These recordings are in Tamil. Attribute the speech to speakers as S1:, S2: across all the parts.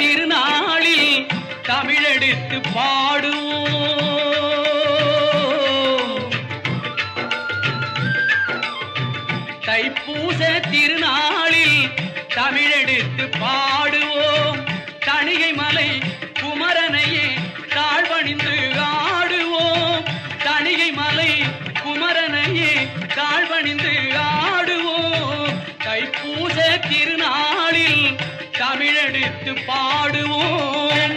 S1: திருநாளில் தமிழெடுத்து பாடுவோம். தைப்பூச திருநாளில் தமிழெடுத்து பாடுவோம். தணிகை மலை குமரனையே தாழ்வணிந்து ஆடுவோம். தணிகை மலை குமரனையே தாழ்வணிந்து ஆடுவோம். தைப்பூச திருநாளில் தமிழெடுத்து பாடுவோம்.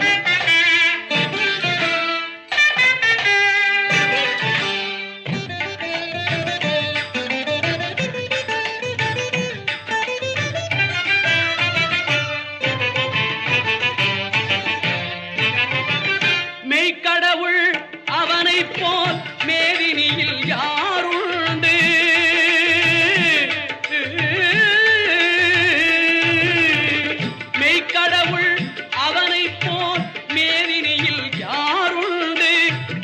S1: மெய்க்கடவுள் அவனை போல் மேதினியில் யாருண்டு? மெய்க்கடவுள் அவனை போல் மேதினியில் யாருண்டு?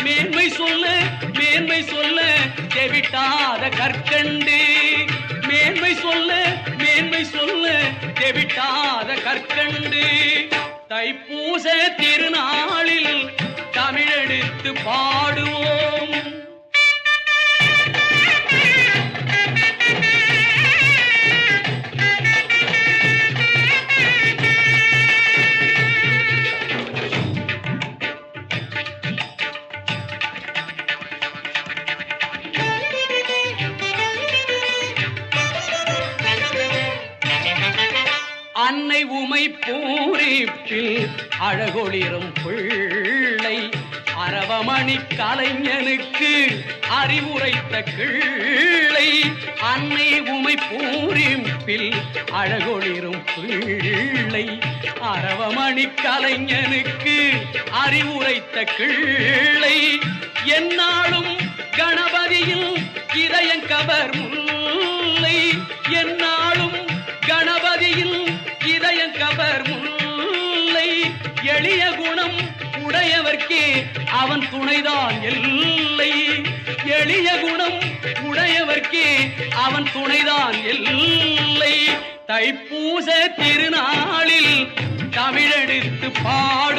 S1: மேன்மை சொல்ல மேன்மை சொல்ல தெவிட்டாத கற்கண்டு. மேன்மை சொல்ல மேன்மை சொல்ல தெவிட்டாத கற்கண்டு. தைப்பூச திருநாளில் தமிழெடுத்து பாடுவோம். அன்னை உமை பூரிப்பில் அழகொளிரும் பிள்ளை அரவமணி கலைஞனுக்கு அறிவுரைத்த கிள்ளை. அன்னை உமை பூரிப்பில் அழகொளிரும் பிள்ளை அரவமணி கலைஞனுக்கு அறிவுரைத்த கிள்ளை. என்னாலும் கணபதியில் இதயங்கவர் முல்லை. என்னாலும் கணபதியில் இதயங்கவர் முல்லை. எளிய குணம் உடையவர்க்கே அவன் துணைதான் எல்லை. எளிய குணம் உடையவர்க்கே அவன் துணைதான் எல்லை. தைப்பூச திருநாளில் தமிழெடுத்து பாடு